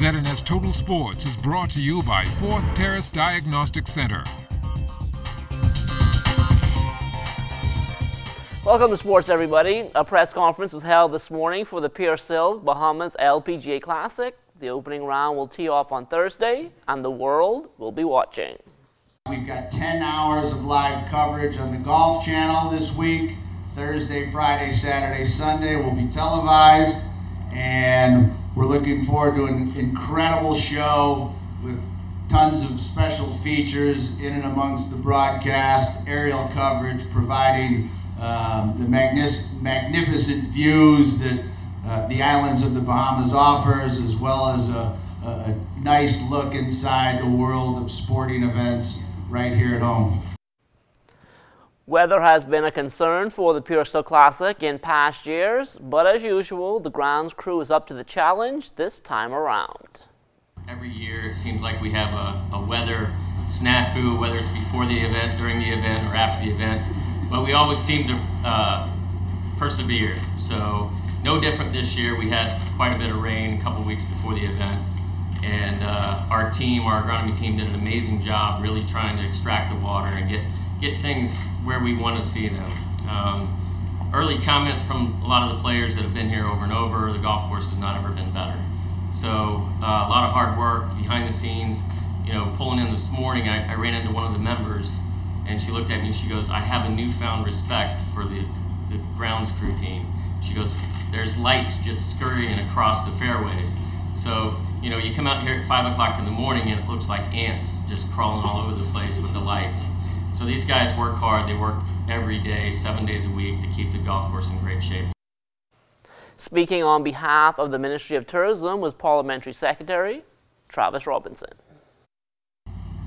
ZNS Total Sports is brought to you by Fourth Terrace Diagnostic Center. Welcome to sports, everybody. A press conference was held this morning for the Pierre Silk Bahamas LPGA Classic. The opening round will tee off on Thursday, and the world will be watching. We've got 10 hours of live coverage on the Golf Channel this week. Thursday, Friday, Saturday, Sunday will be televised, and we're looking forward to an incredible show with tons of special features in and amongst the broadcast, aerial coverage providing the magnificent views that the islands of the Bahamas offers, as well as a nice look inside the world of sporting events right here at home. Weather has been a concern for the Pierre Silk Classic in past years, but as usual, the grounds crew is up to the challenge this time around. Every year it seems like we have a weather snafu, whether it's before the event, during the event, or after the event, but we always seem to persevere. So no different this year. We had quite a bit of rain a couple weeks before the event, and our team, our agronomy team, did an amazing job really trying to extract the water and get things where we want to see them. Early comments from a lot of the players that have been here over and over, the golf course has not ever been better. So a lot of hard work behind the scenes. You know, pulling in this morning, I ran into one of the members, and she looked at me and she goes, "I have a newfound respect for the grounds crew team." She goes, "There's lights just scurrying across the fairways." So, you know, you come out here at 5 o'clock in the morning and it looks like ants just crawling all over the place with the lights. So these guys work hard. They work every day, 7 days a week, to keep the golf course in great shape. Speaking on behalf of the Ministry of Tourism was Parliamentary Secretary Travis Robinson.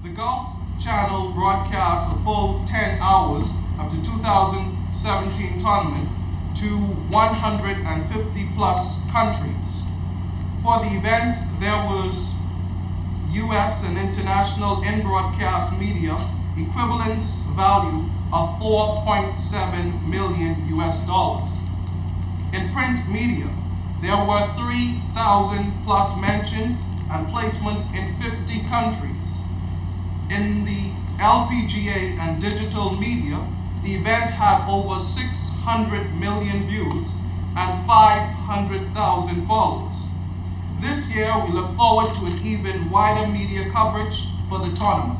The Golf Channel broadcasts a full 10 hours of the 2017 tournament to 150 plus countries. For the event, there was U.S. and international in-broadcast media equivalence value of $4.7 million US. In print media, there were 3,000 plus mentions and placement in 50 countries. In the LPGA and digital media, the event had over 600 million views and 500,000 followers. This year, we look forward to an even wider media coverage for the tournament.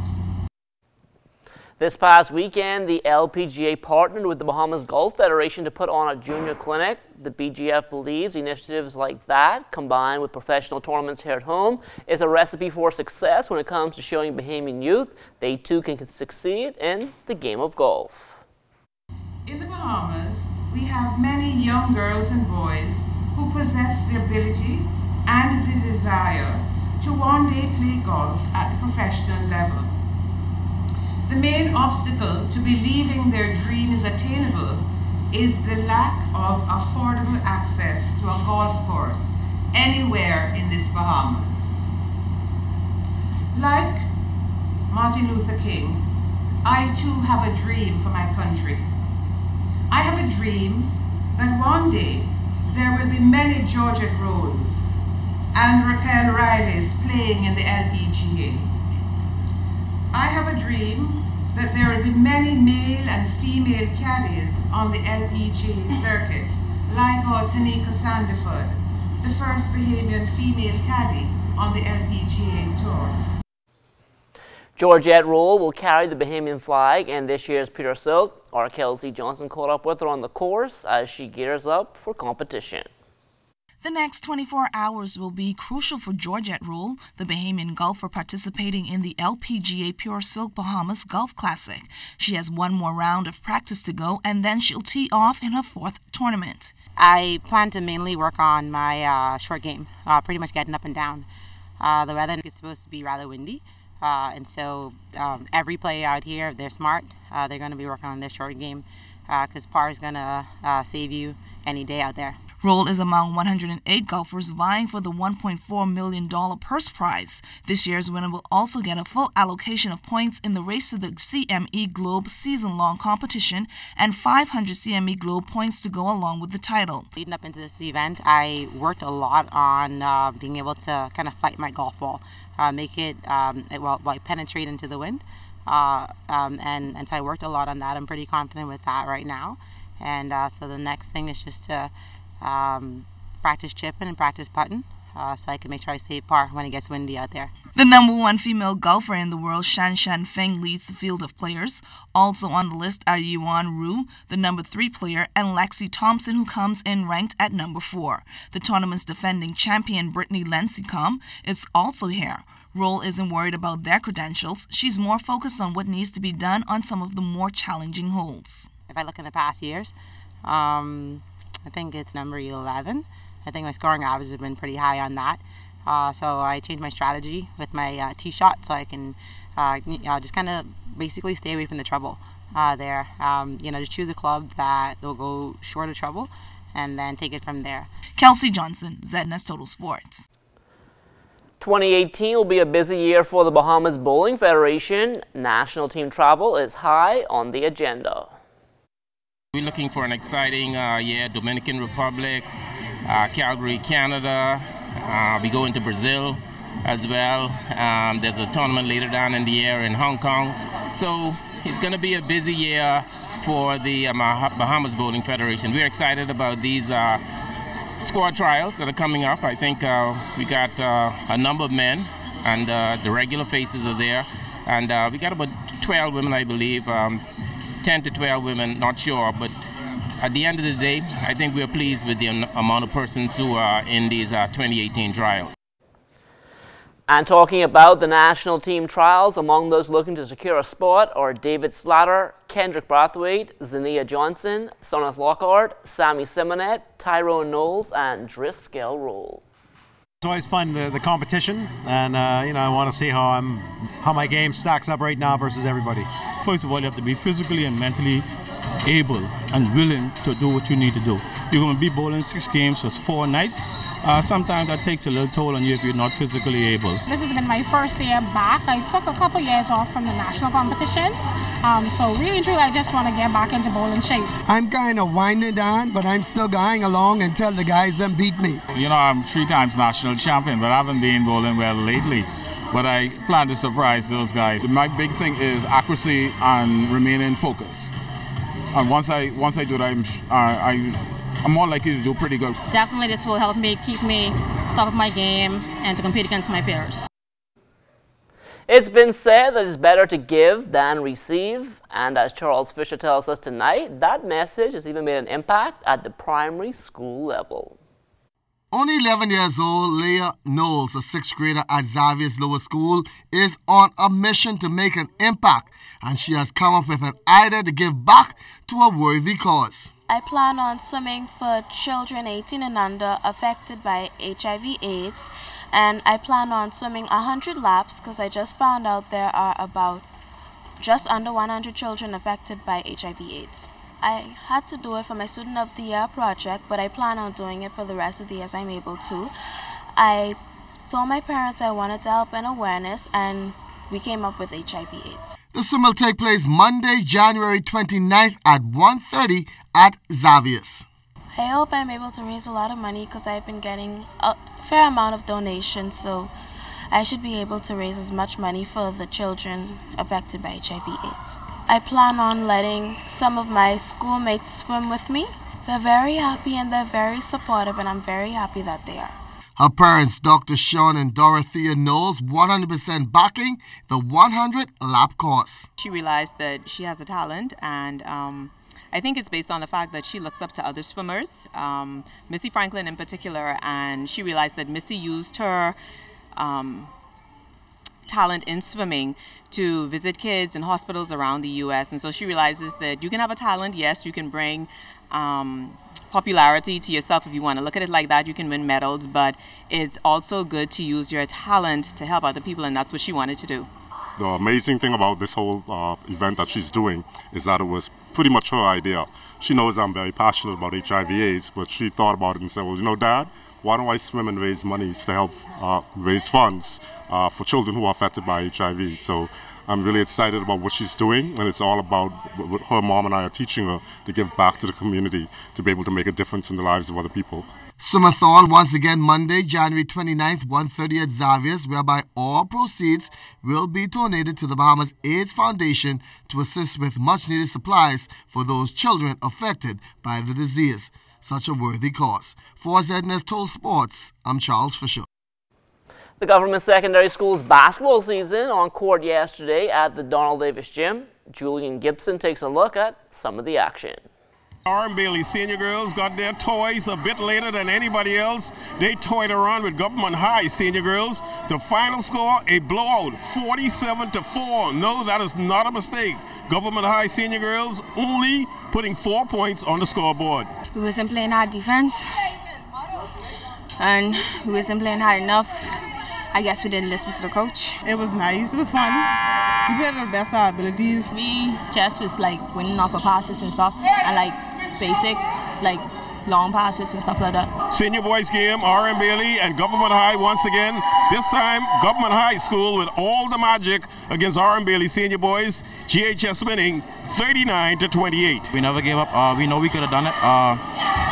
This past weekend, the LPGA partnered with the Bahamas Golf Federation to put on a junior clinic. The BGF believes initiatives like that, combined with professional tournaments here at home, is a recipe for success when it comes to showing Bahamian youth they too can succeed in the game of golf. In the Bahamas, we have many young girls and boys who possess the ability and the desire to one day play golf at the professional level. The main obstacle to believing their dream is attainable is the lack of affordable access to a golf course anywhere in this Bahamas. Like Martin Luther King, I too have a dream for my country. I have a dream that one day there will be many Georgette Rolls and Raquel Rileys playing in the LPGA. I have a dream that there will be many male and female caddies on the LPGA circuit, like our Tanika Sandiford, the first Bahamian female caddy on the LPGA Tour. Georgette Roll will carry the Bahamian flag in this year's Pierre Silk. Our Kelsey Johnson caught up with her on the course as she gears up for competition. The next 24 hours will be crucial for Georgette Roll, the Bahamian golfer participating in the LPGA Pure Silk Bahamas Golf Classic. She has one more round of practice to go, and then she'll tee off in her fourth tournament. I plan to mainly work on my short game, pretty much getting up and down. The weather is supposed to be rather windy, and so every player out here, if they're smart, they're going to be working on their short game, because par is going to save you any day out there. Roll is among 108 golfers vying for the $1.4 million purse prize. This year's winner will also get a full allocation of points in the race to the CME Globe season-long competition and 500 CME Globe points to go along with the title. Leading up into this event, I worked a lot on being able to kind of fight my golf ball, make it penetrate into the wind. And so I worked a lot on that. I'm pretty confident with that right now. And so the next thing is just to practice chipping and practice putting so I can make sure I save par when it gets windy out there. The #1 female golfer in the world, Shan Feng, leads the field of players. Also on the list are Yuan Ru, the #3 player, and Lexi Thompson, who comes in ranked at #4. The tournament's defending champion, Brittany Lencicom, is also here. Roll isn't worried about their credentials. She's more focused on what needs to be done on some of the more challenging holes. If I look in the past years, I think it's number 11. I think my scoring average has been pretty high on that. So I changed my strategy with my tee shot so I can just kind of basically stay away from the trouble there. Just choose a club that will go short of trouble and then take it from there. Kelsey Johnson, ZNS Total Sports. 2018 will be a busy year for the Bahamas Bowling Federation. National team travel is high on the agenda. We're looking for an exciting year. Dominican Republic, Calgary, Canada. We go into Brazil as well. There's a tournament later down in the year in Hong Kong. So it's going to be a busy year for the Bahamas Bowling Federation. We're excited about these squad trials that are coming up. I think we got a number of men, and the regular faces are there. And we got about 12 women, I believe. 10 to 12 women, not sure, but at the end of the day, I think we're pleased with the amount of persons who are in these 2018 trials. And talking about the national team trials, among those looking to secure a spot are David Slatter, Kendrick Brathwaite, Zania Johnson, Sonath Lockhart, Sammy Simonet, Tyrone Knowles, and Driscoll Roll. It's always fun, the competition, and I want to see how my game stacks up right now versus everybody. First of all, you have to be physically and mentally able and willing to do what you need to do. You're going to be bowling 6 games for 4 nights. Sometimes that takes a little toll on you if you're not physically able. This has been my first year back. I took a couple years off from the national competitions. So really and truly, I just want to get back into bowling shape. I'm kind of winding down, but I'm still going along until the guys then beat me. I'm 3 times national champion, but I haven't been bowling well lately. But I plan to surprise those guys. My big thing is accuracy and remaining focused. And once I do that, I'm more likely to do pretty good. Definitely this will help me keep me top of my game and to compete against my peers. It's been said that it's better to give than receive, and as Charles Fisher tells us tonight, that message has even made an impact at the primary school level. Only 11 years old, Leah Knowles, a 6th grader at Xavier's Lower School, is on a mission to make an impact, and she has come up with an idea to give back to a worthy cause. I plan on swimming for children 18 and under affected by HIV/AIDS, and I plan on swimming 100 laps because I just found out there are about just under 100 children affected by HIV/AIDS. I had to do it for my Student of the Year project, but I plan on doing it for the rest of the years I'm able to. I told my parents I wanted to help in awareness, and we came up with HIV/AIDS. The swim will take place Monday, January 29th at 1:30 at Xavier's. I hope I'm able to raise a lot of money because I've been getting a fair amount of donations, so I should be able to raise as much money for the children affected by HIV/AIDS. I plan on letting some of my schoolmates swim with me. They're very happy and they're very supportive, and I'm very happy that they are. Her parents, Dr. Sean and Dorothea Knowles, 100% backing the 100 lap course. She realized that she has a talent, and I think it's based on the fact that she looks up to other swimmers, Missy Franklin in particular, and she realized that Missy used her talent in swimming to visit kids in hospitals around the U.S. And so she realizes that you can have a talent, yes, you can bring popularity to yourself if you want to look at it like that, you can win medals, but it's also good to use your talent to help other people, and that's what she wanted to do. The amazing thing about this whole event that she's doing is that it was pretty much her idea. She knows I'm very passionate about HIV/AIDS, but she thought about it and said, well, you know, Dad, why don't I swim and raise money to help raise funds for children who are affected by HIV? So I'm really excited about what she's doing, and it's all about what her mom and I are teaching her to give back to the community, to be able to make a difference in the lives of other people. Swimathon once again Monday, January 29th, 1:30 at Xavier's, whereby all proceeds will be donated to the Bahamas AIDS Foundation to assist with much-needed supplies for those children affected by the disease. Such a worthy cause. For ZNS Total Sports, I'm Charles Fisher. The government secondary school's basketball season on court yesterday at the Donald Davis Gym. Julian Gibson takes a look at some of the action. R.M. Bailey senior girls got their toys a bit later than anybody else. They toyed around with Government High senior girls. The final score, a blowout, 47-4. No, that is not a mistake. Government High senior girls only putting 4 points on the scoreboard. We wasn't playing hard defense, and we wasn't playing hard enough. I guess we didn't listen to the coach. It was nice. It was fun. We played our best of our abilities. We just was like winning off of passes and stuff, and like basic, like long passes and stuff like that. Senior boys game, R.M. Bailey and Government High once again. This time, Government High School with all the magic against R.M. Bailey senior boys. GHS winning 39-28. We never gave up. We know we could have done it.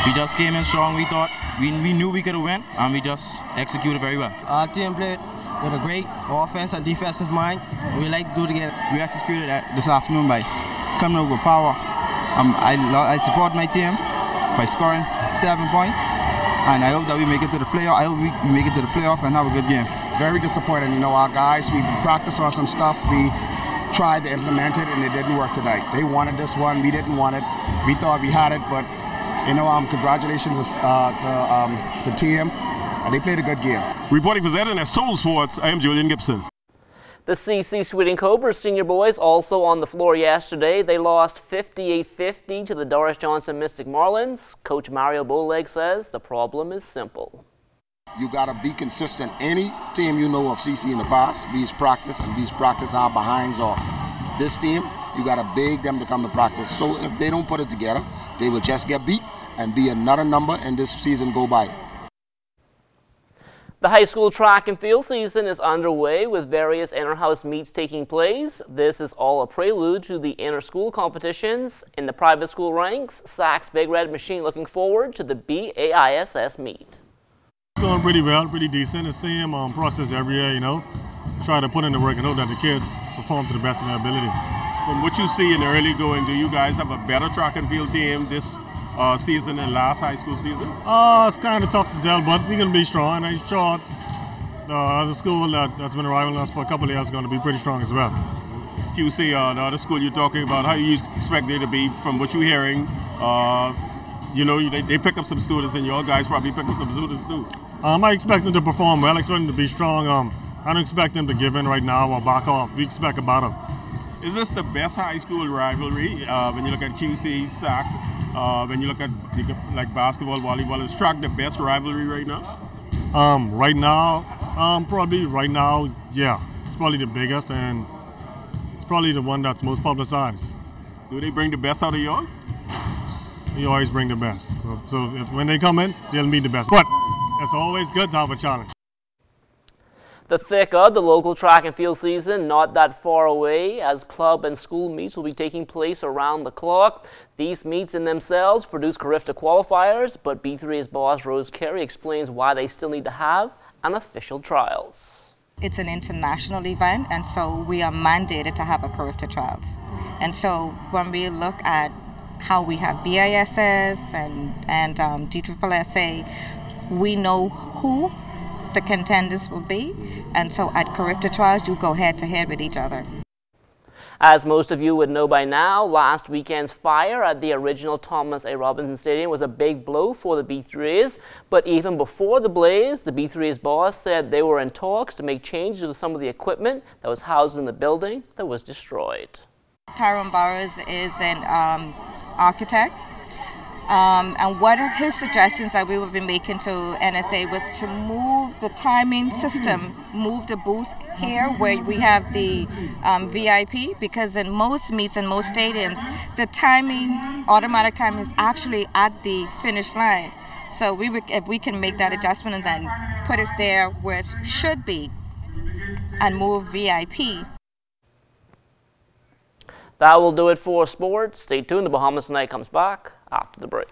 We just came in strong. We thought we knew we could have won, and we just executed very well. Our team played with a great offense and defensive mind. We like to do it again. We executed this afternoon by coming out with power. I support my team by scoring 7 points, and I hope that we make it to the playoff. I hope we make it to the playoff and have a good game. Very disappointed. You know, our guys, we practiced on some stuff. We tried to implement it, and it didn't work tonight. They wanted this one. We didn't want it. We thought we had it, but you know, congratulations to the team. They played a good game. Reporting for ZNS Total Sports, I am Julian Gibson. The CC Sweeting Cobras senior boys also on the floor yesterday. They lost 58-50 to the Doris Johnson Mystic Marlins. Coach Mario Bowleg says the problem is simple. You got to be consistent. Any team you know of CC in the past, we's practice, and we's practice our behinds off. This team, you got to beg them to come to practice. So if they don't put it together, they will just get beat and be another number and this season go by. The high school track and field season is underway with various inter-house meets taking place. This is all a prelude to the inter-school competitions. In the private school ranks, Sacs Big Red Machine looking forward to the BAISS meet. It's going pretty well, pretty decent. The same process every year, you know. Try to put in the work and hope that the kids perform to the best of their ability. From what you see in the early going, do you guys have a better track and field team this season than last high school season? It's kind of tough to tell, but we're going to be strong. I'm sure the other school that's been rivaling us for a couple of years is going to be pretty strong as well. QC, the other school you're talking about, how you expect they to be from what you're hearing? You know, they pick up some students, and your guys probably pick up some students too. I expect them to perform well. I expect them to be strong. I don't expect them to give in right now or back off. We expect a battle. Is this the best high school rivalry when you look at QC, SAC? When you look at like basketball, volleyball, is track the best rivalry right now? Right now, probably right now, yeah. It's probably the biggest, and it's probably the one that's most publicized. Do they bring the best out of y'all? We always bring the best. So when they come in, they'll meet the best. But it's always good to have a challenge. The thick of the local track and field season not that far away, as club and school meets will be taking place around the clock. These meets in themselves produce Carifta qualifiers, but B3's boss Rose Carey explains why they still need to have an official trials. It's an international event, and so we are mandated to have a Carifta trials. And so when we look at how we have BISS and DSSA, we know who the contenders will be, and so at Carifta trials you go head to head with each other. As most of you would know by now, last weekend's fire at the original Thomas A. Robinson Stadium was a big blow for the B3s, but even before the blaze, the B3s boss said they were in talks to make changes to some of the equipment that was housed in the building that was destroyed. Tyrone Burrows is an architect. And one of his suggestions that we would be making to NSA was to move the timing system, move the booth here where we have the VIP, because in most meets and most stadiums, the timing, automatic timing is actually at the finish line. So if we can make that adjustment and then put it there where it should be and move VIP. That will do it for sports. Stay tuned. The Bahamas Tonight comes back after the break.